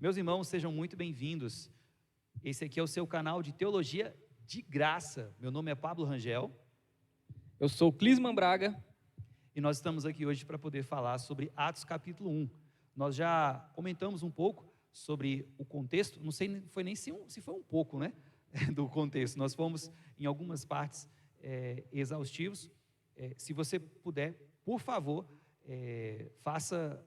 Meus irmãos, sejam muito bem-vindos. Esse aqui é o seu canal de Teologia de Graça. Meu nome é Pablo Rangel. Eu sou o Clisman Braga. E nós estamos aqui hoje para poder falar sobre Atos capítulo 1. Nós já comentamos um pouco sobre o contexto, não sei foi nem se foi um pouco, né, do contexto. Nós fomos em algumas partes exaustivos. Se você puder, por favor, faça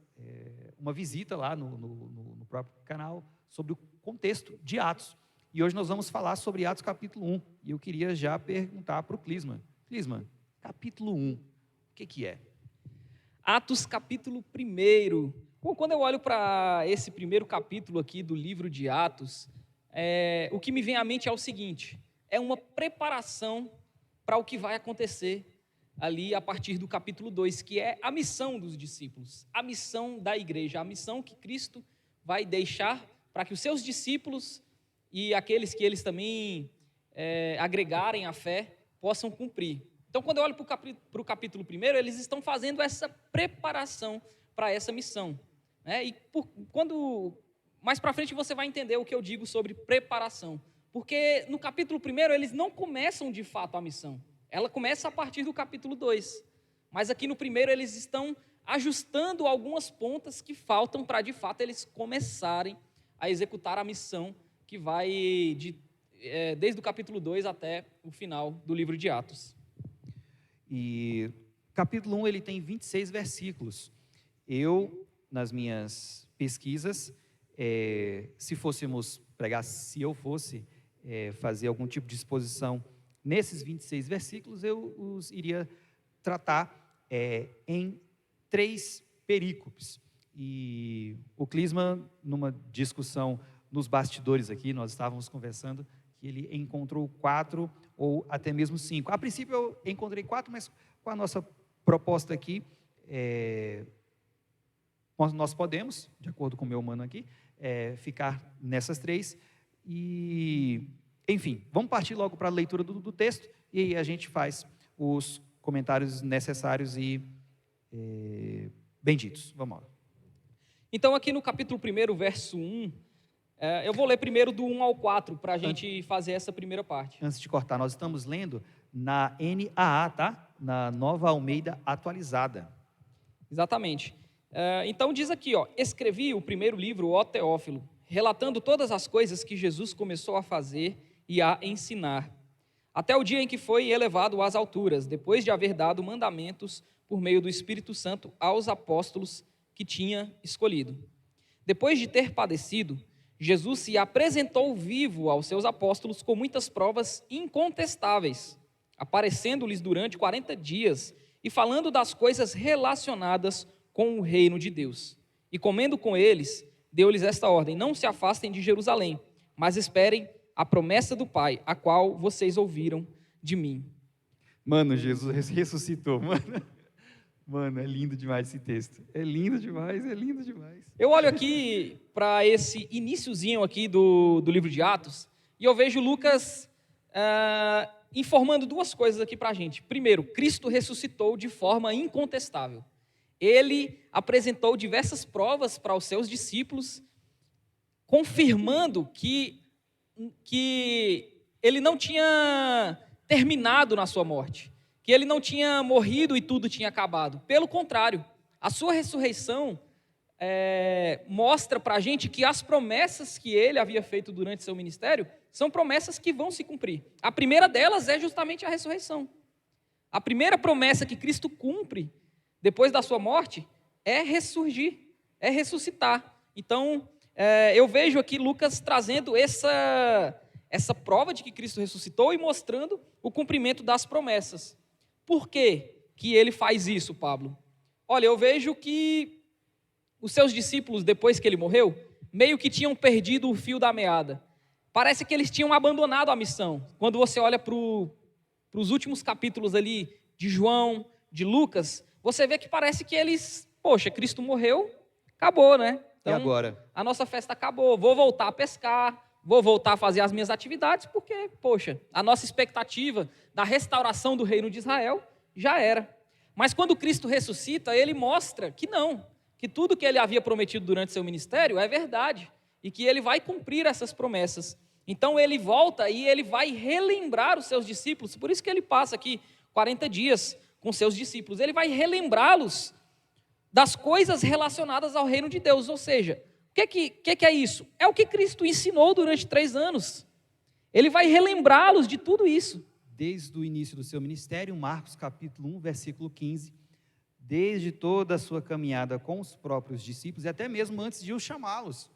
uma visita lá no próprio canal sobre o contexto de Atos. E hoje nós vamos falar sobre Atos capítulo 1. E eu queria já perguntar para o Clisman. Clisman, capítulo 1, o que é? Atos capítulo 1. Bom, quando eu olho para esse primeiro capítulo aqui do livro de Atos, o que me vem à mente é o seguinte: é uma preparação para o que vai acontecer ali a partir do capítulo 2, que é a missão dos discípulos, a missão da igreja, a missão que Cristo vai deixar para que os seus discípulos e aqueles que eles também agregarem à fé possam cumprir. Então, quando eu olho para o capítulo 1, eles estão fazendo essa preparação para essa missão, né? E mais para frente você vai entender o que eu digo sobre preparação, porque no capítulo 1 eles não começam de fato a missão. Ela começa a partir do capítulo 2, mas aqui no primeiro eles estão ajustando algumas pontas que faltam para, de fato, eles começarem a executar a missão que vai desde o capítulo 2 até o final do livro de Atos. E capítulo 1 ele tem 26 versículos. Eu, nas minhas pesquisas, se fôssemos pregar, se eu fosse fazer algum tipo de exposição nesses 26 versículos, eu os iria tratar em 3 perícopes. E o Clisman, numa discussão nos bastidores aqui, nós estávamos conversando, que ele encontrou 4 ou até mesmo 5. A princípio eu encontrei 4, mas com a nossa proposta aqui, nós podemos, de acordo com o meu mano aqui, ficar nessas 3 e... Enfim, vamos partir logo para a leitura do texto e aí a gente faz os comentários necessários e benditos. Vamos lá. Então, aqui no capítulo 1, verso 1, eu vou ler primeiro do 1 ao 4 para a gente fazer essa primeira parte. Antes de cortar, nós estamos lendo na NAA, tá? Na Nova Almeida Atualizada. Exatamente. Então diz aqui, escrevi o primeiro livro, ó Teófilo, relatando todas as coisas que Jesus começou a fazer e a ensinar, até o dia em que foi elevado às alturas, depois de haver dado mandamentos por meio do Espírito Santo aos apóstolos que tinha escolhido. Depois de ter padecido, Jesus se apresentou vivo aos seus apóstolos com muitas provas incontestáveis, aparecendo-lhes durante 40 dias e falando das coisas relacionadas com o reino de Deus. E comendo com eles, deu-lhes esta ordem: não se afastem de Jerusalém, mas esperem a promessa do Pai, a qual vocês ouviram de mim. Mano, Jesus ressuscitou, mano. Mano, é lindo demais esse texto. É lindo demais, é lindo demais. Eu olho aqui para esse iniciozinho aqui do livro de Atos e eu vejo Lucas informando 2 coisas aqui para a gente. Primeiro, Cristo ressuscitou de forma incontestável. Ele apresentou diversas provas para os seus discípulos, confirmando que ele não tinha terminado na sua morte, que ele não tinha morrido e tudo tinha acabado. Pelo contrário, a sua ressurreição mostra para a gente que as promessas que ele havia feito durante seu ministério são promessas que vão se cumprir. A primeira delas é justamente a ressurreição. A primeira promessa que Cristo cumpre depois da sua morte é ressurgir, é ressuscitar. Então, eu vejo aqui Lucas trazendo essa prova de que Cristo ressuscitou e mostrando o cumprimento das promessas. Por que ele faz isso, Pablo? Olha, eu vejo que os seus discípulos, depois que ele morreu, meio que tinham perdido o fio da meada. Parece que eles tinham abandonado a missão. Quando você olha para os últimos capítulos ali de João, de Lucas, você vê que parece que eles, Cristo morreu, acabou, né? Então, e agora? A nossa festa acabou, vou voltar a pescar, vou voltar a fazer as minhas atividades, porque, a nossa expectativa da restauração do reino de Israel já era. Mas quando Cristo ressuscita, ele mostra que não, que tudo que ele havia prometido durante seu ministério é verdade, e que ele vai cumprir essas promessas. Então ele volta e ele vai relembrar os seus discípulos, por isso que ele passa aqui 40 dias com seus discípulos, ele vai relembrá-los das coisas relacionadas ao reino de Deus, ou seja, o que é isso? É o que Cristo ensinou durante 3 anos, ele vai relembrá-los de tudo isso. Desde o início do seu ministério, Marcos capítulo 1, versículo 15, desde toda a sua caminhada com os próprios discípulos, e até mesmo antes de os chamá-los,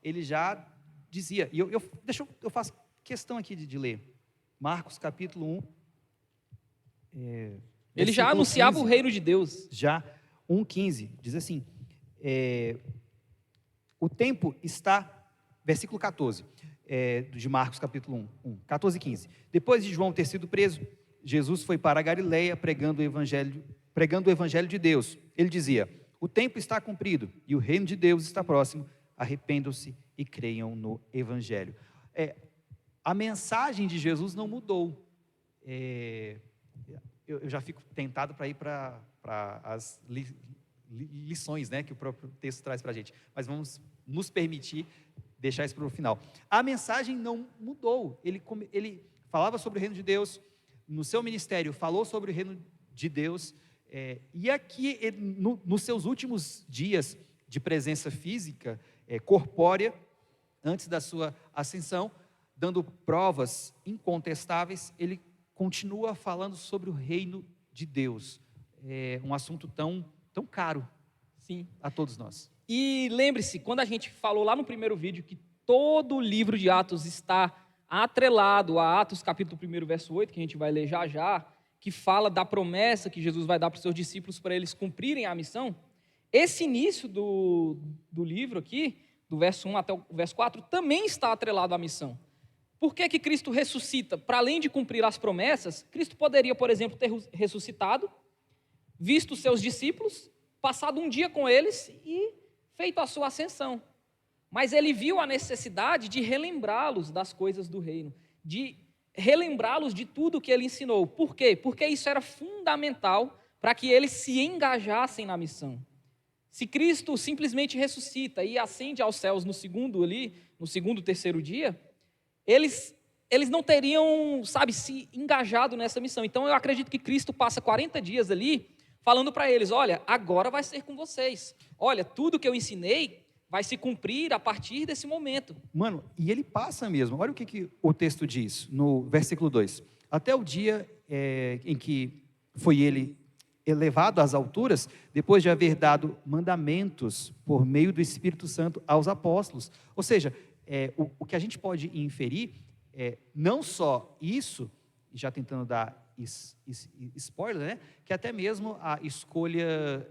ele já dizia, e eu faço questão aqui de ler, Marcos capítulo 1, ele já anunciava 15, o reino de Deus. Já 1,15, diz assim, o tempo está, versículo 14, de Marcos capítulo 1, 14 e 15. Depois de João ter sido preso, Jesus foi para a Galileia pregando o evangelho de Deus. Ele dizia, o tempo está cumprido e o reino de Deus está próximo, arrependam-se e creiam no evangelho. A mensagem de Jesus não mudou. Eu já fico tentado para ir para as lições, né, que o próprio texto traz para a gente, mas vamos nos permitir deixar isso para o final. A mensagem não mudou, ele falava sobre o reino de Deus, no seu ministério falou sobre o reino de Deus, e aqui, nos seus últimos dias de presença física, corpórea, antes da sua ascensão, dando provas incontestáveis, ele continua falando sobre o reino de Deus, um assunto tão caro, sim, a todos nós. E lembre-se, quando a gente falou lá no primeiro vídeo que todo o livro de Atos está atrelado a Atos capítulo 1, verso 8, que a gente vai ler já já, que fala da promessa que Jesus vai dar para os seus discípulos para eles cumprirem a missão, esse início do livro aqui, do verso 1 até o verso 4, também está atrelado à missão. Por que Cristo ressuscita? Para além de cumprir as promessas, Cristo poderia, por exemplo, ter ressuscitado, visto os seus discípulos, passado um dia com eles e feito a sua ascensão. Mas ele viu a necessidade de relembrá-los das coisas do reino, de relembrá-los de tudo que ele ensinou. Por quê? Porque isso era fundamental para que eles se engajassem na missão. Se Cristo simplesmente ressuscita e ascende aos céus no segundo, terceiro dia, eles não teriam, se engajado nessa missão. Então eu acredito que Cristo passa 40 dias ali falando para eles, olha, agora vai ser com vocês. Olha, tudo que eu ensinei vai se cumprir a partir desse momento. Mano, e ele passa mesmo. Olha o que o texto diz, no versículo 2. Até o dia em que foi ele elevado às alturas, depois de haver dado mandamentos por meio do Espírito Santo aos apóstolos. Ou seja, o que a gente pode inferir não só isso, já tentando dar spoiler, né? Que até mesmo a escolha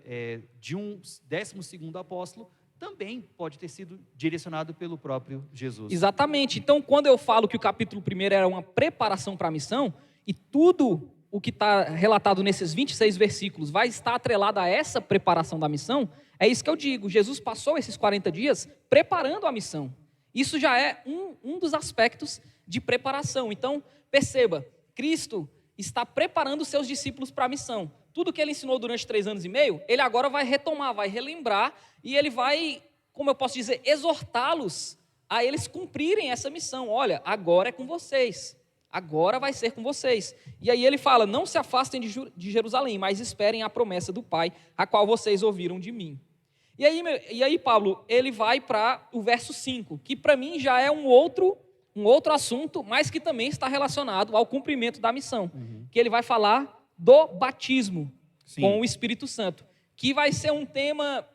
de um 12º apóstolo também pode ter sido direcionado pelo próprio Jesus. Exatamente. Então, quando eu falo que o capítulo 1 era uma preparação para a missão, e tudo o que está relatado nesses 26 versículos vai estar atrelado a essa preparação da missão, é isso que eu digo. Jesus passou esses 40 dias preparando a missão. Isso já é um dos aspectos de preparação. Então, perceba, Cristo está preparando os seus discípulos para a missão. Tudo que ele ensinou durante 3 anos e meio, ele agora vai retomar, vai relembrar, e ele vai, como eu posso dizer, exortá-los a eles cumprirem essa missão. Olha, agora é com vocês, agora vai ser com vocês. E aí ele fala, não se afastem de Jerusalém, mas esperem a promessa do Pai, a qual vocês ouviram de mim. E aí Paulo, ele vai para o verso 5, que para mim já é um outro assunto, mas que também está relacionado ao cumprimento da missão, que ele vai falar do batismo com o Espírito Santo, que vai ser um tema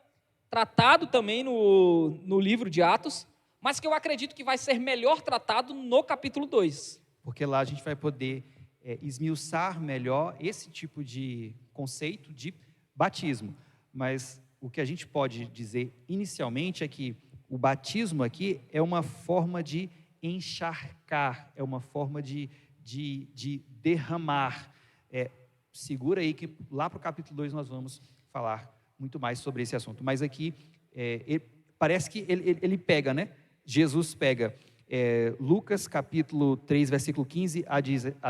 tratado também no livro de Atos, mas que eu acredito que vai ser melhor tratado no capítulo 2. Porque lá a gente vai poder esmiuçar melhor esse tipo de conceito de batismo. Mas o que a gente pode dizer inicialmente é que o batismo aqui é uma forma de encharcar, é uma forma de derramar. Segura aí que lá para o capítulo 2 nós vamos falar muito mais sobre esse assunto. Mas aqui, parece que ele pega, né? Jesus pega Lucas capítulo 3, versículo 15 a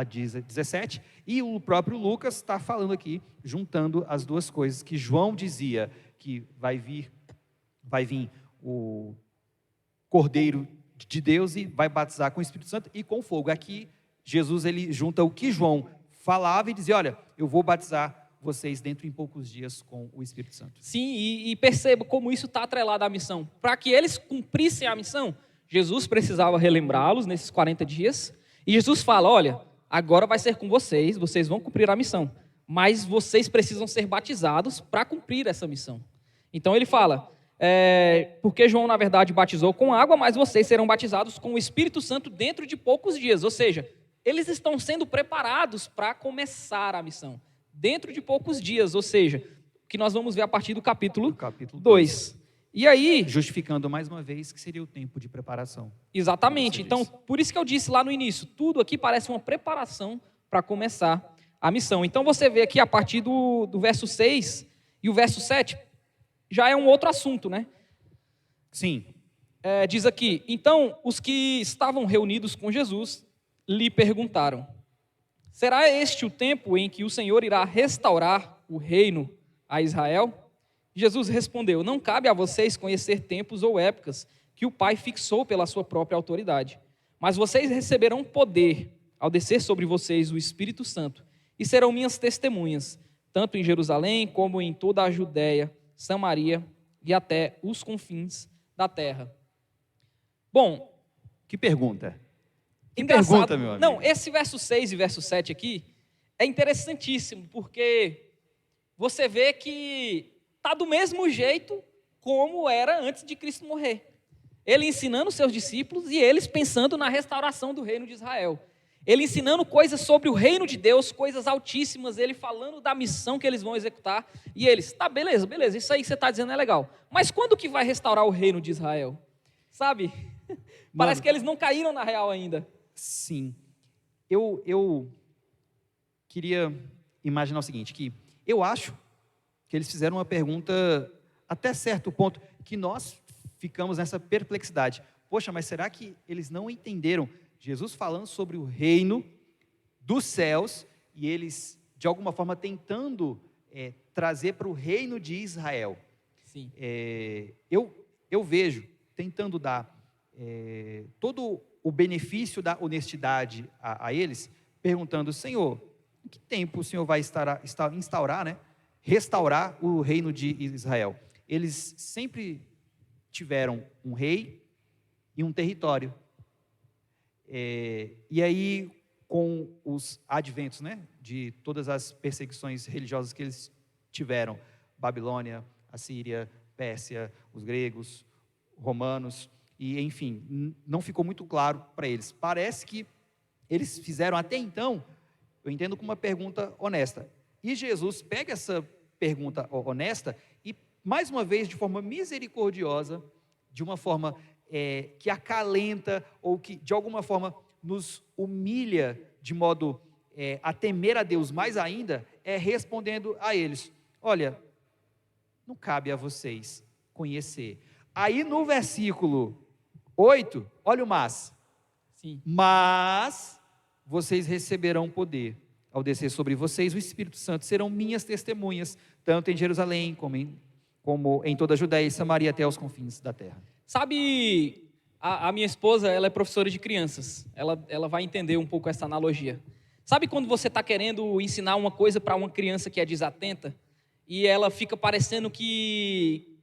17, e o próprio Lucas está falando aqui, juntando as duas coisas que João dizia, que vai vir Cordeiro de Deus e vai batizar com o Espírito Santo e com fogo. Aqui, Jesus ele junta o que João falava e dizia, olha, eu vou batizar vocês dentro em poucos dias com o Espírito Santo. Sim, e perceba como isso está atrelado à missão. Para que eles cumprissem a missão, Jesus precisava relembrá-los nesses 40 dias. E Jesus fala, olha, agora vai ser com vocês, vocês vão cumprir a missão. Mas vocês precisam ser batizados para cumprir essa missão. Então ele fala, porque João na verdade batizou com água, mas vocês serão batizados com o Espírito Santo dentro de poucos dias. Ou seja, eles estão sendo preparados para começar a missão. Dentro de poucos dias, ou seja, que nós vamos ver a partir do capítulo 2. E aí... Justificando mais uma vez que seria o tempo de preparação. Exatamente. Então, por isso que eu disse lá no início, tudo aqui parece uma preparação para começar a missão. Então, você vê aqui a partir do verso 6 e o verso 7, já é um outro assunto, né? Sim. Diz aqui, então, os que estavam reunidos com Jesus lhe perguntaram, será este o tempo em que o Senhor irá restaurar o reino a Israel? Jesus respondeu, não cabe a vocês conhecer tempos ou épocas que o Pai fixou pela sua própria autoridade. Mas vocês receberão poder ao descer sobre vocês o Espírito Santo e serão minhas testemunhas, tanto em Jerusalém como em toda a Judéia, Samaria e até os confins da terra. Bom, que pergunta. Que engraçado. Pergunta, meu amigo. Não, esse verso 6 e verso 7 aqui é interessantíssimo, porque você vê que está do mesmo jeito como era antes de Cristo morrer. Ele ensinando seus discípulos e eles pensando na restauração do reino de Israel. Ele ensinando coisas sobre o reino de Deus, coisas altíssimas, ele falando da missão que eles vão executar. E eles, tá, beleza, isso aí que você está dizendo é legal. Mas quando que vai restaurar o reino de Israel? Sabe? Parece que eles não caíram na real ainda. Sim. Eu queria imaginar o seguinte, que eu acho que eles fizeram uma pergunta até certo ponto, que nós ficamos nessa perplexidade. Poxa, mas será que eles não entenderam Jesus falando sobre o reino dos céus e eles, de alguma forma, tentando trazer para o reino de Israel? Sim. Eu vejo, tentando dar todo o benefício da honestidade a eles, perguntando, Senhor, em que tempo o Senhor vai instaurar, né, restaurar o reino de Israel? Eles sempre tiveram um rei e um território. E aí, com os adventos, né, de todas as perseguições religiosas que eles tiveram, Babilônia, Assíria, Pérsia, os gregos, romanos, e enfim, não ficou muito claro para eles. Parece que eles fizeram até então, eu entendo como uma pergunta honesta. E Jesus pega essa pergunta honesta e, mais uma vez, de forma misericordiosa, de uma forma que acalenta ou que, de alguma forma, nos humilha de modo a temer a Deus mais ainda, respondendo a eles, olha, não cabe a vocês conhecer. Aí no versículo 8, olha o mas. Sim. Mas vocês receberão poder ao descer sobre vocês o Espírito Santo, serão minhas testemunhas, tanto em Jerusalém como em toda a Judéia e Samaria até os confins da terra. Sabe, a minha esposa, ela é professora de crianças, ela vai entender um pouco essa analogia. Sabe quando você está querendo ensinar uma coisa para uma criança que é desatenta, e ela fica parecendo que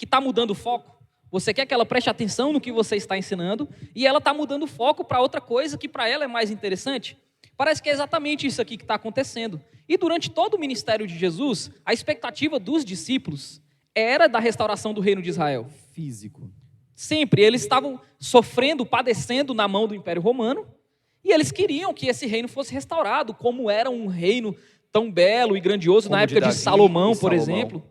está mudando o foco? Você quer que ela preste atenção no que você está ensinando, e ela está mudando o foco para outra coisa que para ela é mais interessante? Parece que é exatamente isso aqui que está acontecendo. E durante todo o ministério de Jesus, a expectativa dos discípulos era da restauração do reino de Israel. Físico. Sempre, eles estavam sofrendo, padecendo na mão do Império Romano, e eles queriam que esse reino fosse restaurado, como era um reino tão belo e grandioso como na época de Salomão, por exemplo.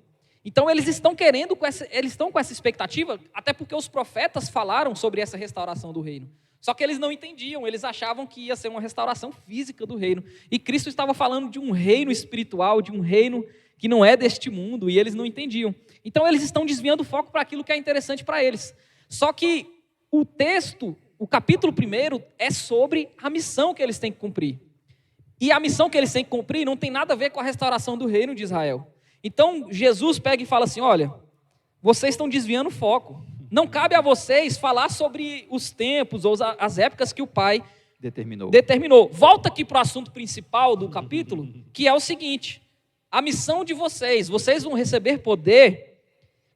Então eles estão com essa expectativa, até porque os profetas falaram sobre essa restauração do reino. Só que eles não entendiam, eles achavam que ia ser uma restauração física do reino. E Cristo estava falando de um reino espiritual, de um reino que não é deste mundo, e eles não entendiam. Então eles estão desviando o foco para aquilo que é interessante para eles. Só que o texto, o capítulo 1 é sobre a missão que eles têm que cumprir. E a missão que eles têm que cumprir não tem nada a ver com a restauração do reino de Israel. Então Jesus pega e fala assim, olha, vocês estão desviando o foco. Não cabe a vocês falar sobre os tempos ou as épocas que o Pai determinou. Volta aqui para o assunto principal do capítulo, que é o seguinte: a missão de vocês vão receber poder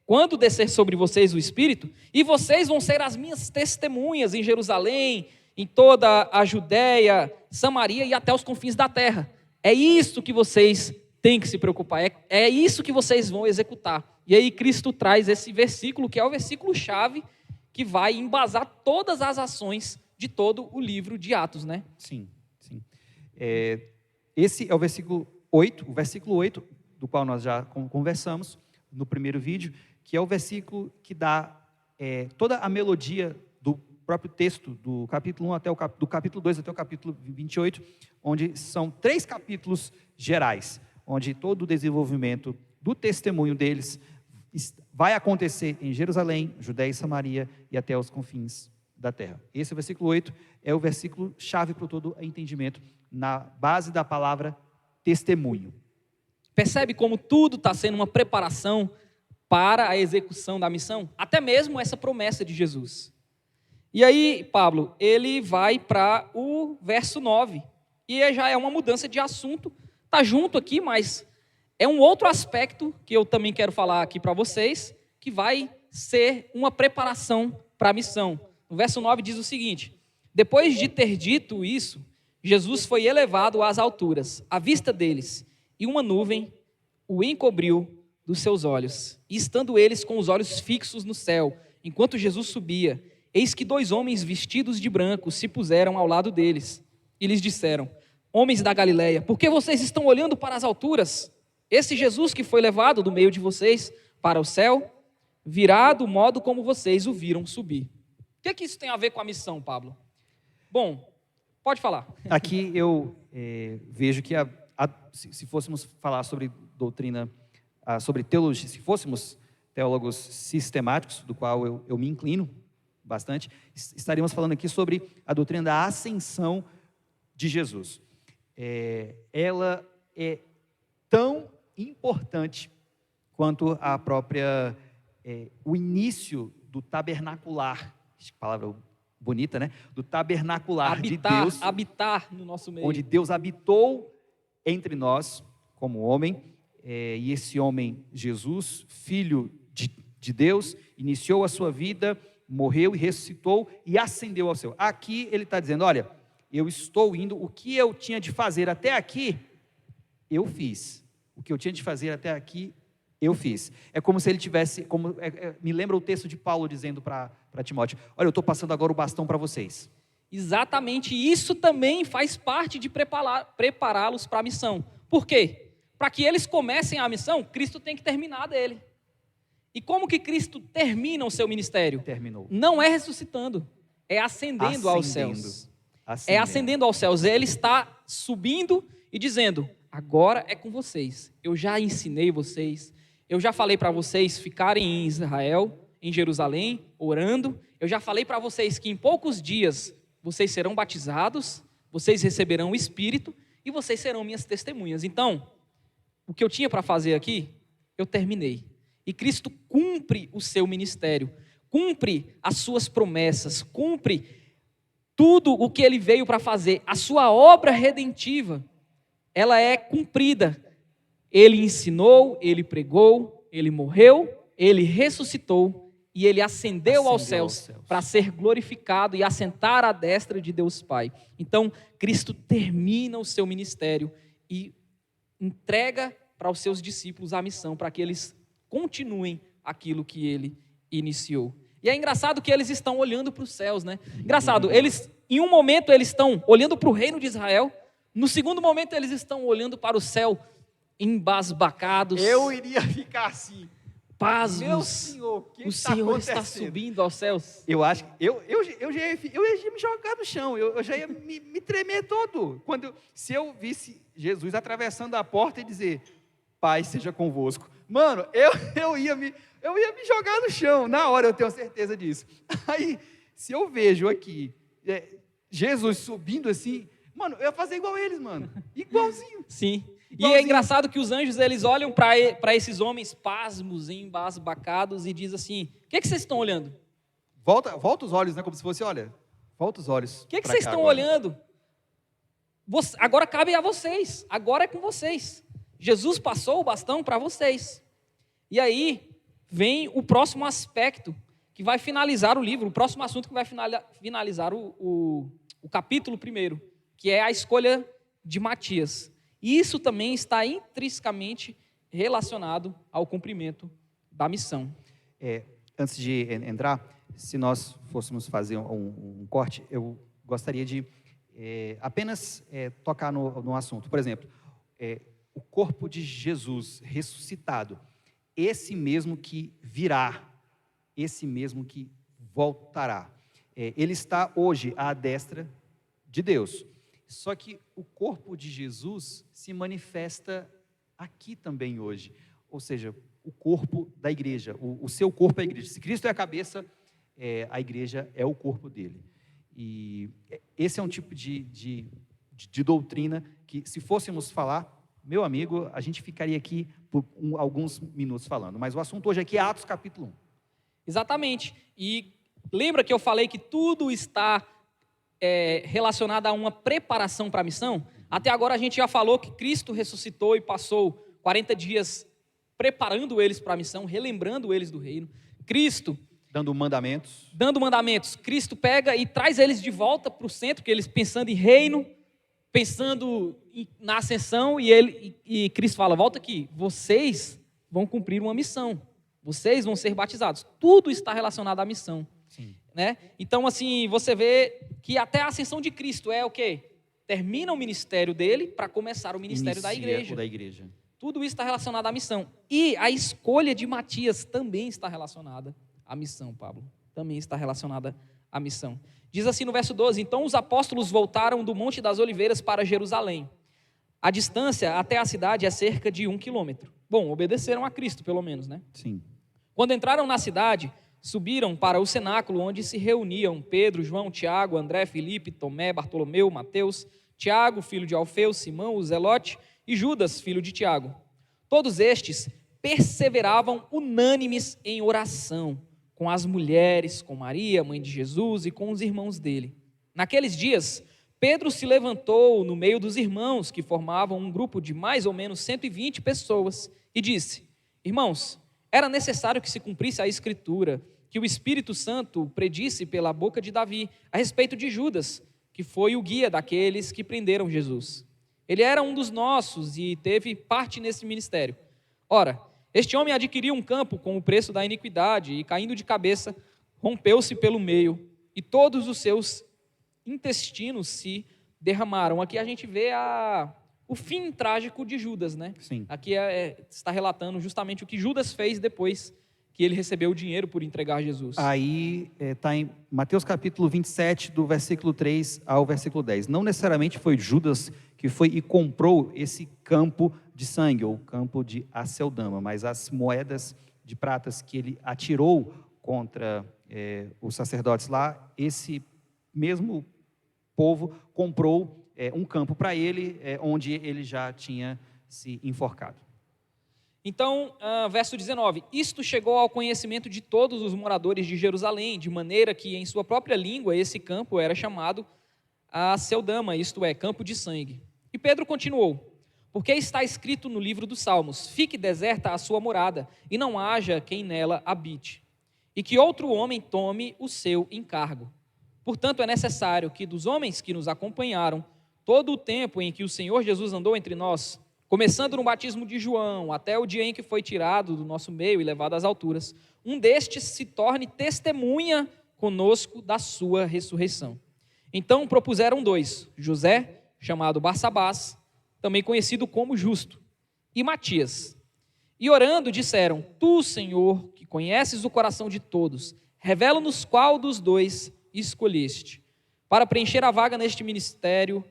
quando descer sobre vocês o Espírito, e vocês vão ser as minhas testemunhas em Jerusalém, em toda a Judéia, Samaria e até os confins da terra. É isso que vocês têm que se preocupar, é isso que vocês vão executar. E aí Cristo traz esse versículo, que é o versículo-chave, que vai embasar todas as ações de todo o livro de Atos, né? Sim. Esse é o versículo 8, do qual nós já conversamos no primeiro vídeo, que é o versículo que dá toda a melodia do próprio texto, do capítulo 1 do capítulo 2 até o capítulo 28, onde são 3 capítulos gerais, onde todo o desenvolvimento do testemunho deles vai acontecer em Jerusalém, Judéia e Samaria e até os confins da terra. Esse versículo 8 é o versículo chave para todo o entendimento, na base da palavra testemunho. Percebe como tudo está sendo uma preparação para a execução da missão? Até mesmo essa promessa de Jesus. E aí, Pablo, ele vai para o verso 9. E já é uma mudança de assunto. Está junto aqui, mas é um outro aspecto que eu também quero falar aqui para vocês, que vai ser uma preparação para a missão. No verso 9 diz o seguinte: depois de ter dito isso, Jesus foi elevado às alturas, à vista deles, e uma nuvem o encobriu dos seus olhos. E estando eles com os olhos fixos no céu, enquanto Jesus subia, eis que 2 homens vestidos de branco se puseram ao lado deles. E lhes disseram: homens da Galileia, por que vocês estão olhando para as alturas? Esse Jesus que foi levado do meio de vocês para o céu, virá do modo como vocês o viram subir. O que é que isso tem a ver com a missão, Pablo? Bom, pode falar. Aqui eu vejo que se fôssemos falar sobre doutrina, sobre teologia, se fôssemos teólogos sistemáticos, do qual eu me inclino bastante, estaríamos falando aqui sobre a doutrina da ascensão de Jesus. Ela é tão importante quanto a própria, o início do tabernacular, que palavra bonita, né? Do tabernacular de Deus. Habitar no nosso meio. Onde Deus habitou entre nós, como homem, e esse homem, Jesus, filho de Deus, iniciou a sua vida, morreu e ressuscitou e ascendeu ao céu. Aqui ele está dizendo: olha, eu estou indo, o que eu tinha de fazer até aqui, eu fiz. O que eu tinha de fazer até aqui, eu fiz. É como se ele tivesse, me lembra o texto de Paulo dizendo para Timóteo: olha, eu estou passando agora o bastão para vocês. Exatamente, isso também faz parte de prepará-los para a missão. Por quê? Para que eles comecem a missão, Cristo tem que terminar dele. E como que Cristo termina o seu ministério? Terminou. Não é ressuscitando, é ascendendo aos céus. É ascendendo aos céus. Ele está subindo e dizendo: agora é com vocês. Eu já ensinei vocês. Eu já falei para vocês ficarem em Israel, em Jerusalém, orando. Eu já falei para vocês que em poucos dias vocês serão batizados, vocês receberão o Espírito e vocês serão minhas testemunhas. Então, o que eu tinha para fazer aqui, eu terminei. E Cristo cumpre o seu ministério, cumpre as suas promessas, cumpre tudo o que ele veio para fazer. A sua obra redentiva, ela é cumprida. Ele ensinou, ele pregou, ele morreu, ele ressuscitou e ele ascendeu aos céus para ser glorificado e assentar à destra de Deus Pai. Então, Cristo termina o seu ministério e entrega para os seus discípulos a missão, para que eles continuem aquilo que ele iniciou. E é engraçado que eles estão olhando para os céus, né? Engraçado, em um momento eles estão olhando para o reino de Israel, no segundo momento eles estão olhando para o céu, embasbacados. Eu iria ficar assim, pasmos. Meu Senhor, o Senhor está subindo aos céus. Eu acho, eu já ia me jogar no chão, eu já ia me tremer todo. Se eu visse Jesus atravessando a porta e dizer: Pai, seja convosco. Mano, eu ia me jogar no chão, na hora, eu tenho certeza disso. Aí, se eu vejo aqui, Jesus subindo assim, mano, eu ia fazer igual eles, mano. Igualzinho. Sim. E é engraçado que os anjos, eles olham para esses homens pasmos, embasbacados, e diz assim: o que vocês estão olhando? Volta os olhos, né? Como se fosse, olha, volta os olhos. O que vocês estão olhando? Agora cabe a vocês, agora é com vocês. Jesus passou o bastão para vocês. E aí vem o próximo aspecto que vai finalizar o livro, o próximo assunto que vai finalizar o capítulo 1, que é a escolha de Matias. E isso também está intrinsecamente relacionado ao cumprimento da missão. Antes de entrar, se nós fôssemos fazer um corte, eu gostaria de apenas tocar no assunto. Por exemplo, o corpo de Jesus ressuscitado, esse mesmo que virá, esse mesmo que voltará. Ele está hoje à destra de Deus. Só que o corpo de Jesus se manifesta aqui também hoje. Ou seja, o corpo da igreja, o seu corpo é a igreja. Se Cristo é a cabeça, a igreja é o corpo dele. E esse é um tipo de doutrina que, se fôssemos falar, meu amigo, a gente ficaria aqui por alguns minutos falando. Mas o assunto hoje aqui é Atos capítulo 1. Exatamente. E lembra que eu falei que tudo está relacionado a uma preparação para a missão? Até agora a gente já falou que Cristo ressuscitou e passou 40 dias preparando eles para a missão, relembrando eles do reino. Cristo dando mandamentos. Cristo pega e traz eles de volta para o centro, que eles pensando em reino, pensando na ascensão, e Cristo fala, volta aqui, vocês vão cumprir uma missão, vocês vão ser batizados. Tudo está relacionado à missão. Sim. Né? Então, assim, você vê que até a ascensão de Cristo é o quê? Termina o ministério dele para começar o ministério da igreja. Tudo isso está relacionado à missão. E a escolha de Matias também está relacionada à missão, Pablo. Também está relacionada à missão. Diz assim no verso 12, então os apóstolos voltaram do Monte das Oliveiras para Jerusalém. A distância até a cidade é cerca de 1 quilômetro. Bom, obedeceram a Cristo, pelo menos, né? Sim. Quando entraram na cidade, subiram para o cenáculo onde se reuniam Pedro, João, Tiago, André, Filipe, Tomé, Bartolomeu, Mateus, Tiago, filho de Alfeu, Simão, o Zelote, e Judas, filho de Tiago. Todos estes perseveravam unânimes em oração, com as mulheres, com Maria, mãe de Jesus, e com os irmãos dele. Naqueles dias, Pedro se levantou no meio dos irmãos, que formavam um grupo de mais ou menos 120 pessoas, e disse, irmãos, era necessário que se cumprisse a Escritura, que o Espírito Santo predisse pela boca de Davi, a respeito de Judas, que foi o guia daqueles que prenderam Jesus. Ele era um dos nossos e teve parte nesse ministério. Ora, este homem adquiriu um campo com o preço da iniquidade e, caindo de cabeça, rompeu-se pelo meio e todos os seus intestinos se derramaram. Aqui a gente vê o fim trágico de Judas, né? Sim. Aqui está relatando justamente o que Judas fez depois que ele recebeu o dinheiro por entregar Jesus. Aí está em Mateus capítulo 27, do versículo 3 ao versículo 10. Não necessariamente foi Judas que foi e comprou esse campo de sangue, ou campo de Aceldama, mas as moedas de pratas que ele atirou contra os sacerdotes lá, esse mesmo povo comprou um campo para ele, onde ele já tinha se enforcado. Então, verso 19, isto chegou ao conhecimento de todos os moradores de Jerusalém, de maneira que em sua própria língua esse campo era chamado Aceldama, isto é, campo de sangue. E Pedro continuou, porque está escrito no livro dos Salmos, fique deserta a sua morada, e não haja quem nela habite, e que outro homem tome o seu encargo. Portanto, é necessário que dos homens que nos acompanharam, todo o tempo em que o Senhor Jesus andou entre nós, começando no batismo de João, até o dia em que foi tirado do nosso meio e levado às alturas, um destes se torne testemunha conosco da sua ressurreição. Então propuseram 2, José, chamado Barsabás, também conhecido como Justo, e Matias. E orando disseram, tu, Senhor, que conheces o coração de todos, revela-nos qual dos 2 escolheste, para preencher a vaga neste ministério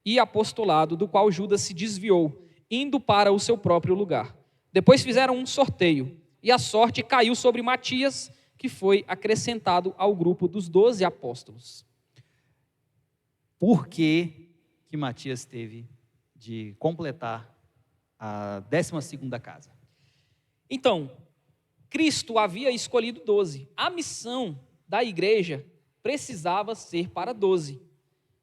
e apostolado, do qual Judas se desviou, indo para o seu próprio lugar. Depois fizeram um sorteio, e a sorte caiu sobre Matias, que foi acrescentado ao grupo dos 12 apóstolos. Por que Matias teve de completar a 12ª casa? Então, Cristo havia escolhido 12. A missão da igreja precisava ser para 12.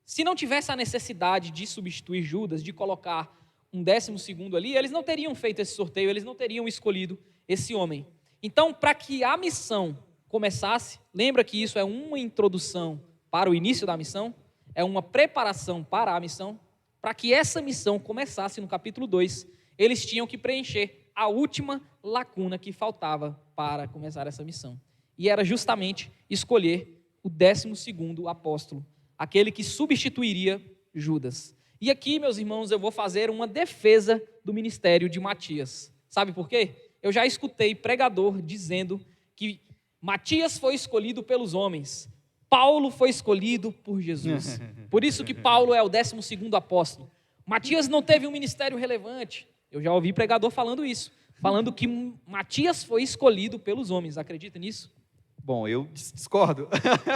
Se não tivesse a necessidade de substituir Judas, de colocar um 12º ali, eles não teriam feito esse sorteio, eles não teriam escolhido esse homem. Então, para que a missão começasse, lembra que isso é uma introdução para o início da missão, é uma preparação para a missão. Para que essa missão começasse no capítulo 2, eles tinham que preencher a última lacuna que faltava para começar essa missão. E era justamente escolher o 12º apóstolo, aquele que substituiria Judas. E aqui, meus irmãos, eu vou fazer uma defesa do ministério de Matias. Sabe por quê? Eu já escutei pregador dizendo que Matias foi escolhido pelos homens, Paulo foi escolhido por Jesus. Por isso que Paulo é o 12º apóstolo. Matias não teve um ministério relevante. Eu já ouvi pregador falando isso, falando que Matias foi escolhido pelos homens. Acredita nisso? Bom, eu discordo.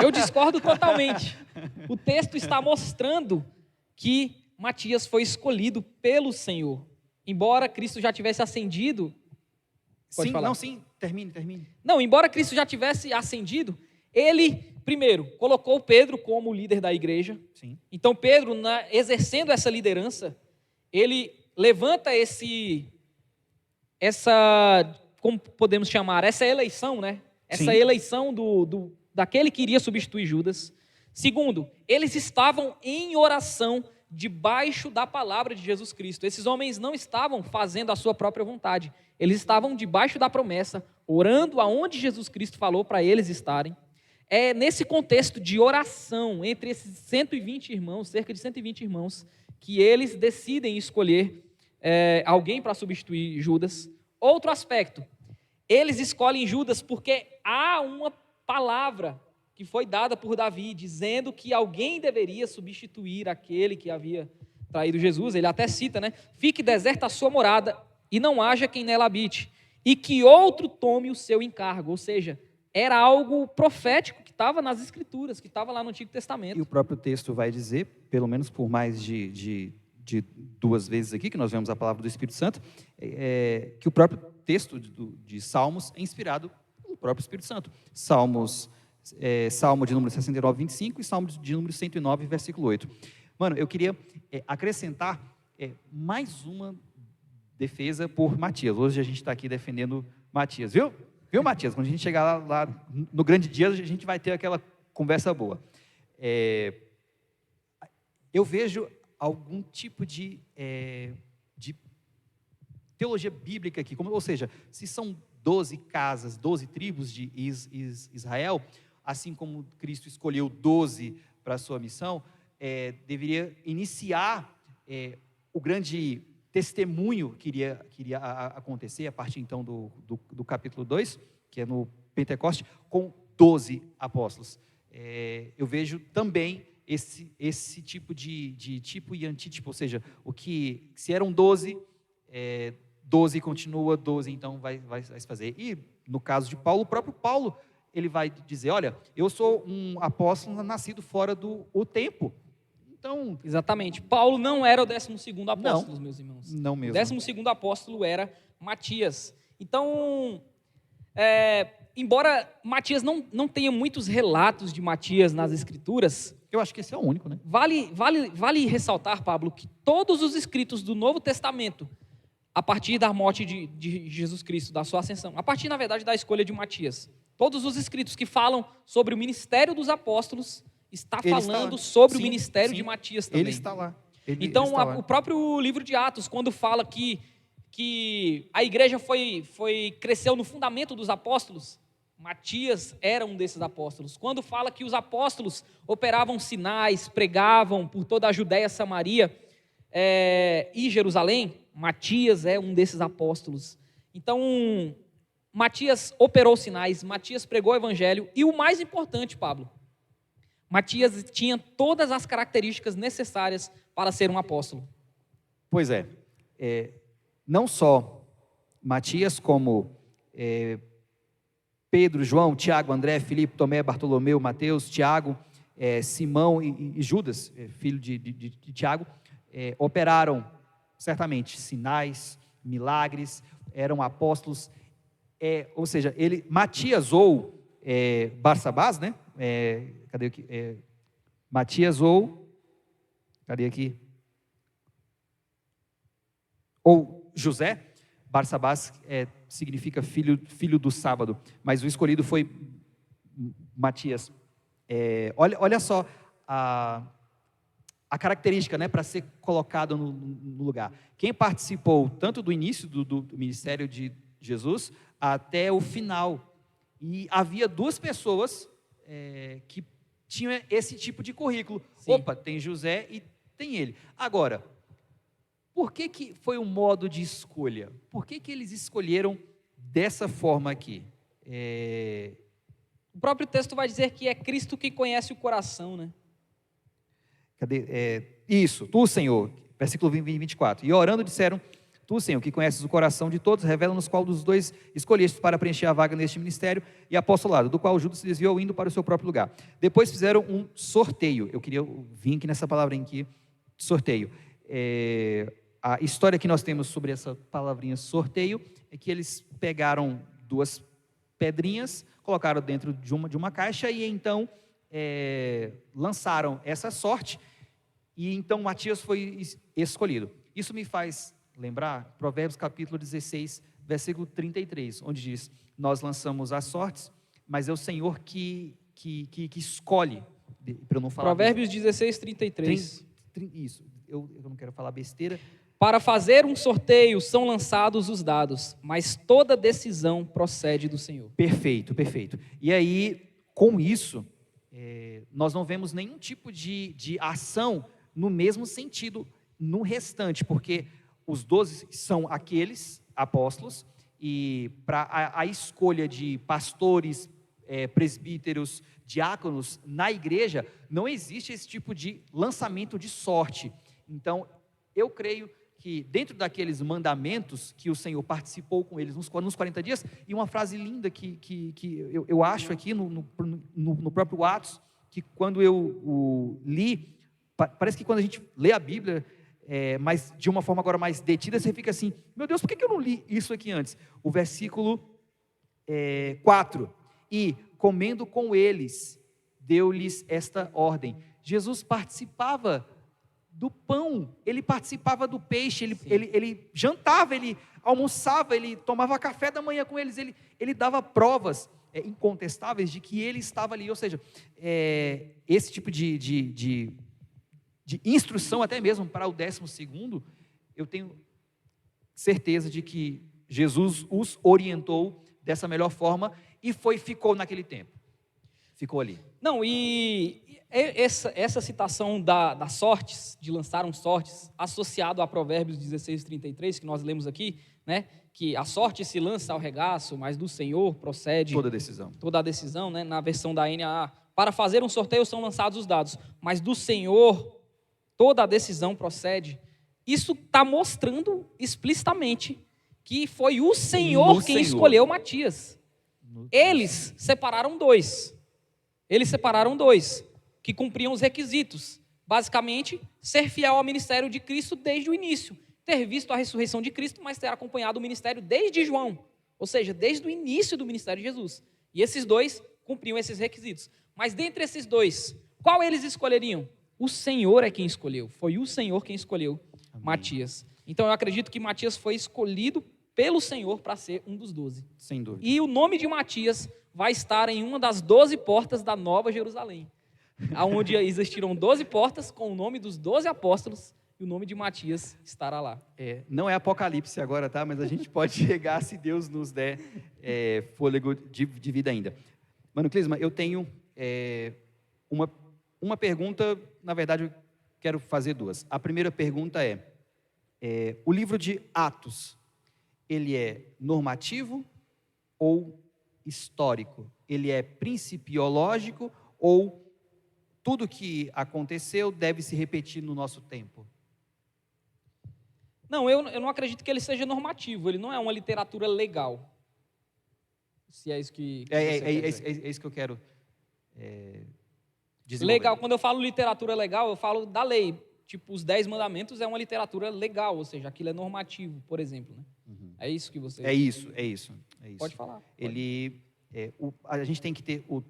Eu discordo totalmente. O texto está mostrando que Matias foi escolhido pelo Senhor. Embora Cristo já tivesse ascendido... Pode falar. Termine. Não, embora Cristo já tivesse ascendido, ele, primeiro, colocou Pedro como líder da igreja. Sim. Então, Pedro, exercendo essa liderança, ele levanta como podemos chamar, essa eleição, né? Essa Sim. eleição daquele que iria substituir Judas. Segundo, eles estavam em oração debaixo da palavra de Jesus Cristo. Esses homens não estavam fazendo a sua própria vontade. Eles estavam debaixo da promessa, orando aonde Jesus Cristo falou para eles estarem. É nesse contexto de oração entre esses 120 irmãos, cerca de 120 irmãos, que eles decidem escolher alguém para substituir Judas. Outro aspecto, eles escolhem Judas porque há uma palavra que foi dada por Davi, dizendo que alguém deveria substituir aquele que havia traído Jesus. Ele até cita, né? Fique deserta a sua morada e não haja quem nela habite, e que outro tome o seu encargo. Ou seja, era algo profético que estava nas Escrituras, que estava lá no Antigo Testamento. E o próprio texto vai dizer, pelo menos por mais de 2 vezes aqui, que nós vemos a palavra do Espírito Santo, que o próprio texto de Salmos é inspirado pelo próprio Espírito Santo. Salmo de número 69, 25 e Salmo de número 109, versículo 8. Mano, eu queria acrescentar mais uma defesa por Matias. Hoje a gente está aqui defendendo Matias, viu? Viu, Matias? Quando a gente chegar lá no grande dia, a gente vai ter aquela conversa boa. Eu vejo algum tipo de teologia bíblica aqui, ou seja, se são 12 casas, 12 tribos de Israel, assim como Cristo escolheu 12 para a sua missão, deveria iniciar o grande testemunho que iria acontecer a partir então do capítulo 2, que é no Pentecoste, com 12 apóstolos. Eu vejo também esse tipo de tipo e antítipo, ou seja, se eram 12, 12 continua, 12 então vai se fazer. E no caso de Paulo, o próprio Paulo, ele vai dizer, olha, eu sou um apóstolo nascido fora do tempo. Então, exatamente. Paulo não era o 12º apóstolo, meus irmãos. Não mesmo. O 12º apóstolo era Matias. Então, embora Matias não tenha muitos relatos de Matias nas Escrituras, eu acho que esse é o único, né? Vale ressaltar, Pablo, que todos os escritos do Novo Testamento, a partir da morte de Jesus Cristo, da sua ascensão, a partir, na verdade, da escolha de Matias, todos os escritos que falam sobre o ministério dos apóstolos, está falando sobre o ministério de Matias também. Ele está lá. Então, o próprio livro de Atos, quando fala que a igreja cresceu no fundamento dos apóstolos, Matias era um desses apóstolos. Quando fala que os apóstolos operavam sinais, pregavam por toda a Judéia, Samaria e Jerusalém, Matias é um desses apóstolos. Então, Matias operou sinais, Matias pregou o evangelho, e o mais importante, Pablo, Matias tinha todas as características necessárias para ser um apóstolo. Pois não só Matias, como Pedro, João, Tiago, André, Filipe, Tomé, Bartolomeu, Mateus, Tiago, Simão e Judas, filho de Tiago, operaram certamente sinais, milagres, eram apóstolos, ou seja, Matias ou Barsabás, né? Cadê aqui? Matias ou... Cadê aqui? Ou José. Barsabás significa filho do sábado, mas o escolhido foi Matias. Olha só a característica, né, para ser colocado no lugar. Quem participou tanto do início do ministério de Jesus até o final. E havia duas pessoas que tinham esse tipo de currículo. Sim. Opa, tem José e tem ele. Agora, por que foi um modo de escolha? Por que eles escolheram dessa forma aqui? O próprio texto vai dizer que é Cristo que conhece o coração, né? Cadê? Isso, tu, Senhor, versículo 20 e 24. E orando disseram, tu, Senhor, que conheces o coração de todos, revela-nos qual dos dois escolheste para preencher a vaga neste ministério e apostolado, do qual Judas se desviou indo para o seu próprio lugar. Depois fizeram um sorteio. Eu queria vir aqui nessa palavrinha aqui, sorteio. A história que nós temos sobre essa palavrinha sorteio é que eles pegaram duas pedrinhas, colocaram dentro de uma caixa e então lançaram essa sorte e então Matias foi escolhido. Isso me faz lembrar Provérbios capítulo 16, versículo 33, onde diz, nós lançamos as sortes, mas é o Senhor que escolhe, para eu não falar... Provérbios 16, 33. Isso, eu não quero falar besteira. Para fazer um sorteio são lançados os dados, mas toda decisão procede do Senhor. Perfeito, perfeito. E aí, com isso, nós não vemos nenhum tipo de ação no mesmo sentido no restante, porque os 12 são aqueles apóstolos, e para a escolha de pastores, presbíteros, diáconos na igreja, não existe esse tipo de lançamento de sorte. Então, eu creio que dentro daqueles mandamentos que o Senhor participou com eles nos 40 dias, e uma frase linda que eu acho aqui no próprio Atos, que quando eu li, parece que quando a gente lê a Bíblia, mas de uma forma agora mais detida, você fica assim, meu Deus, por que eu não li isso aqui antes? O versículo 4, e comendo com eles, deu-lhes esta ordem. Jesus participava do pão, ele participava do peixe, ele jantava, ele almoçava, ele tomava café da manhã com eles, ele dava provas incontestáveis de que ele estava ali, ou seja, esse tipo de instrução até mesmo para o 12º, eu tenho certeza de que Jesus os orientou dessa melhor forma e ficou naquele tempo, ficou ali. Não, e essa citação das sortes, de lançaram sortes, associado a Provérbios 16, 33, que nós lemos aqui, né, que a sorte se lança ao regaço, mas do Senhor procede toda a decisão, né, na versão da NAA, para fazer um sorteio são lançados os dados, mas do Senhor toda a decisão procede. Isso está mostrando explicitamente que foi o Senhor quem escolheu Matias. Eles separaram dois que cumpriam os requisitos. Basicamente, ser fiel ao ministério de Cristo desde o início, ter visto a ressurreição de Cristo, mas ter acompanhado o ministério desde João, ou seja, desde o início do ministério de Jesus. E esses dois cumpriam esses requisitos. Mas dentre esses dois, qual eles escolheriam? O Senhor é quem escolheu. Foi o Senhor quem escolheu Matias. Então eu acredito que Matias foi escolhido pelo Senhor para ser um dos 12. Sem dúvida. E o nome de Matias vai estar em uma das 12 portas da Nova Jerusalém, onde existiram 12 portas com o nome dos 12 apóstolos, e o nome de Matias estará lá. Não é Apocalipse agora, tá? Mas a gente pode chegar se Deus nos der fôlego de vida ainda. Mano Clisma, eu tenho uma pergunta, na verdade eu quero fazer duas. A primeira pergunta o livro de Atos, ele é normativo ou histórico? Ele é principiológico ou tudo que aconteceu deve se repetir no nosso tempo? Não, eu não acredito que ele seja normativo, ele não é uma literatura legal. Se é isso que você quer dizer. É isso que eu quero desenvolver. Legal, quando eu falo literatura legal, eu falo da lei. Tipo, os 10 mandamentos é uma literatura legal, ou seja, aquilo é normativo, por exemplo. Né? Uhum. É isso que você... É isso. Pode falar. Ele A gente tem que ter o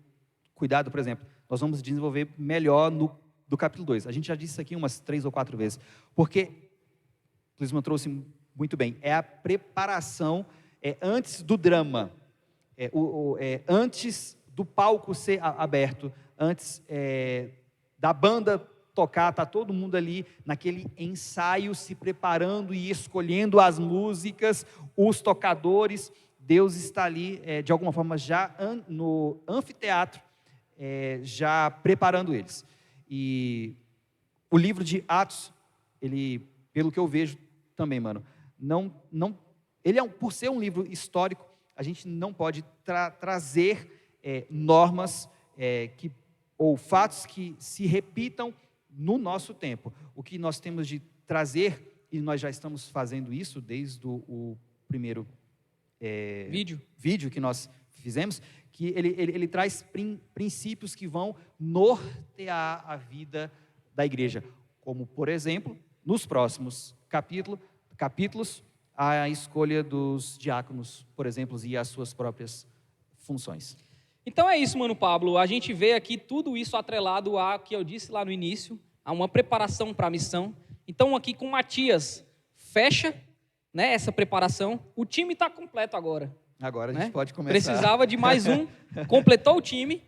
cuidado, por exemplo, nós vamos desenvolver melhor do capítulo 2. A gente já disse isso aqui umas 3 ou 4 vezes, porque o Lisman trouxe muito bem, é a preparação antes do drama, antes do palco ser aberto, antes da banda tocar, está todo mundo ali naquele ensaio, se preparando e escolhendo as músicas, os tocadores. Deus está ali, de alguma forma, já no anfiteatro, já preparando eles. E o livro de Atos, ele, pelo que eu vejo também, mano, ele por ser um livro histórico, a gente não pode trazer normas ou fatos que se repitam no nosso tempo. O que nós temos de trazer, e nós já estamos fazendo isso desde o primeiro vídeo que nós fizemos, que ele traz princípios que vão nortear a vida da igreja, como, por exemplo, nos próximos capítulos, a escolha dos diáconos, por exemplo, e as suas próprias funções. Então é isso, Mano Pablo. A gente vê aqui tudo isso atrelado a que eu disse lá no início, a uma preparação para a missão. Então aqui com Matias, fecha, né, essa preparação. O time está completo agora. Agora a gente pode começar. Precisava de mais um, completou o time,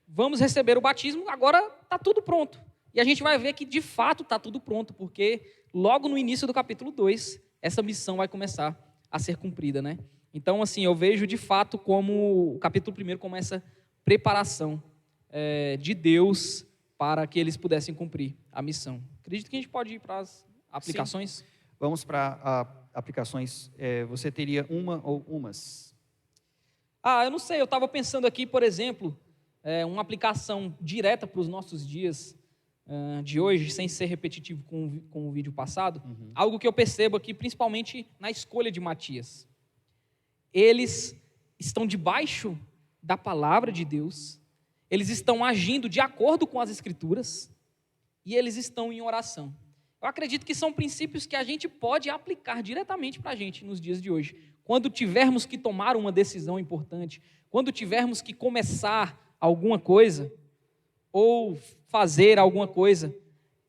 vamos receber o batismo, agora está tudo pronto. E a gente vai ver que de fato está tudo pronto, porque logo no início do capítulo 2, essa missão vai começar a ser cumprida, né? Então, assim, eu vejo de fato como o capítulo 1 como essa preparação de Deus para que eles pudessem cumprir a missão. Acredito que a gente pode ir para as aplicações. Sim. Vamos para aplicações. Você teria uma ou umas? Eu não sei, eu estava pensando aqui, por exemplo, uma aplicação direta para os nossos dias de hoje, sem ser repetitivo com o vídeo passado, algo que eu percebo aqui, principalmente na escolha de Matias. Eles estão debaixo da palavra de Deus, eles estão agindo de acordo com as Escrituras e eles estão em oração. Eu acredito que são princípios que a gente pode aplicar diretamente para a gente nos dias de hoje. Quando tivermos que tomar uma decisão importante, quando tivermos que começar alguma coisa ou fazer alguma coisa,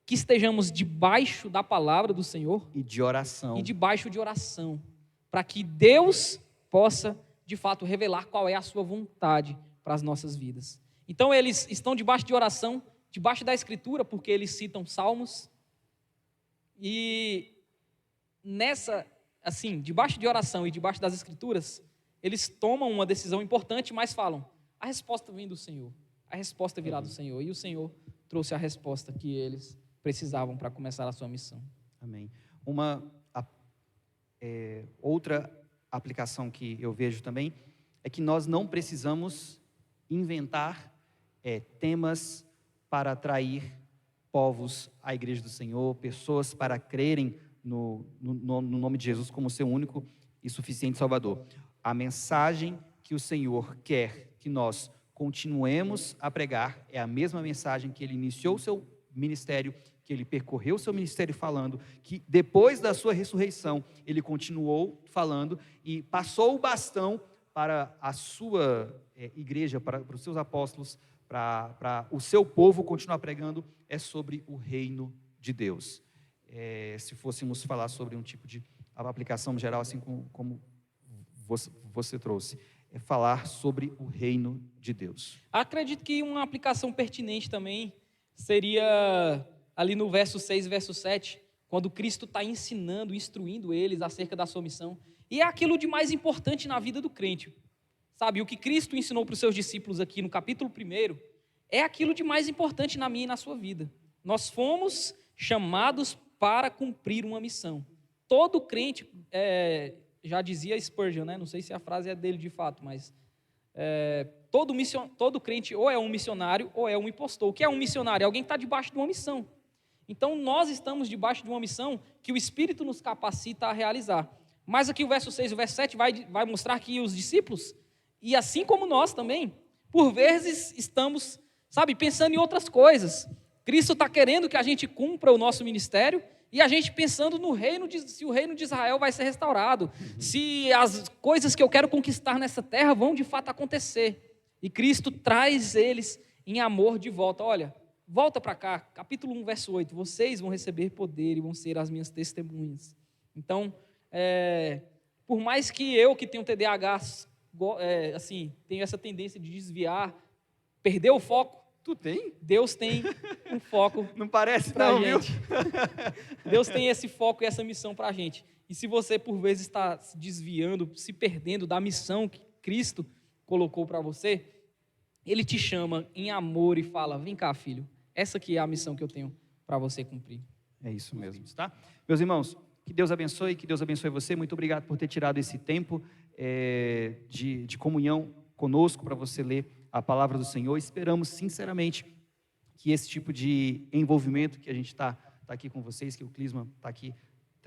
que estejamos debaixo da palavra do Senhor e de oração. E debaixo de oração, para que Deus possa, de fato, revelar qual é a sua vontade para as nossas vidas. Então, eles estão debaixo de oração, debaixo da Escritura, porque eles citam salmos. E debaixo de oração e debaixo das Escrituras, eles tomam uma decisão importante, mas falam, a resposta vem do Senhor, a resposta virá do Senhor. E o Senhor trouxe a resposta que eles precisavam para começar a sua missão. Amém. Outra aplicação que eu vejo também é que nós não precisamos inventar temas para atrair povos à igreja do Senhor, pessoas para crerem no nome de Jesus como seu único e suficiente Salvador. A mensagem que o Senhor quer que nós continuemos a pregar é a mesma mensagem que ele iniciou o seu ministério, que ele percorreu o seu ministério falando, que depois da sua ressurreição, ele continuou falando e passou o bastão para a sua igreja, para os seus apóstolos, para o seu povo continuar pregando, é sobre o reino de Deus. Se fôssemos falar sobre um tipo de aplicação geral, assim como você trouxe, é falar sobre o reino de Deus. Acredito que uma aplicação pertinente também seria ali no verso 6, verso 7, quando Cristo está ensinando, instruindo eles acerca da sua missão. E é aquilo de mais importante na vida do crente. Sabe, o que Cristo ensinou para os seus discípulos aqui no capítulo 1 é aquilo de mais importante na minha e na sua vida. Nós fomos chamados para cumprir uma missão. Todo crente, já dizia Spurgeon, né? Não sei se a frase é dele de fato, mas todo crente ou é um missionário ou é um impostor. O que é um missionário? É alguém que está debaixo de uma missão. Então, nós estamos debaixo de uma missão que o Espírito nos capacita a realizar. Mas aqui o verso 6 e o verso 7 vai mostrar que os discípulos, e assim como nós também, por vezes estamos, pensando em outras coisas. Cristo está querendo que a gente cumpra o nosso ministério E a gente pensando no se o reino de Israel vai ser restaurado, se as coisas que eu quero conquistar nessa terra vão de fato acontecer. E Cristo traz eles em amor de volta. Olha, volta para cá, capítulo 1, verso 8. Vocês vão receber poder e vão ser as minhas testemunhas. Então, por mais que eu, que tenho TDAH, assim, tenho essa tendência de desviar, perder o foco, Tu tem? Deus tem um foco. Não parece pra não, gente. viu? Deus tem esse foco e essa missão para a gente. E se você, por vezes, está se desviando, se perdendo da missão que Cristo colocou para você, Ele te chama em amor e fala, vem cá, filho, essa aqui é a missão que eu tenho para você cumprir. É isso mesmo, tá? Meus irmãos, que Deus abençoe você. Muito obrigado por ter tirado esse tempo de comunhão conosco para você ler a palavra do Senhor. Esperamos sinceramente que esse tipo de envolvimento que a gente está aqui com vocês, que o Clisma está aqui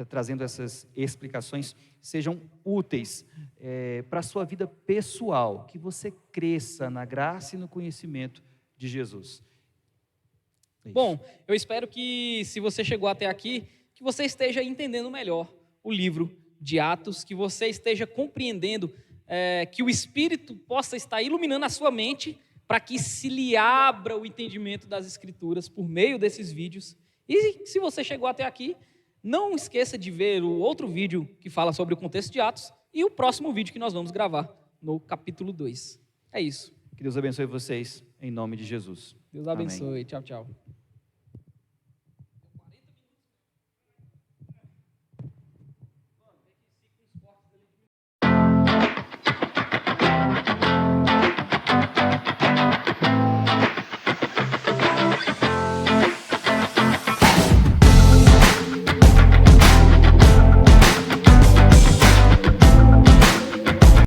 trazendo essas explicações, sejam úteis para a sua vida pessoal, que você cresça na graça e no conhecimento de Jesus. Bom, eu espero que, se você chegou até aqui, que você esteja entendendo melhor o livro de Atos, que você esteja compreendendo que o Espírito possa estar iluminando a sua mente para que se lhe abra o entendimento das Escrituras por meio desses vídeos. E se você chegou até aqui, não esqueça de ver o outro vídeo que fala sobre o contexto de Atos e o próximo vídeo que nós vamos gravar no capítulo 2. É isso. Que Deus abençoe vocês, em nome de Jesus. Deus abençoe. Amém. Tchau, tchau.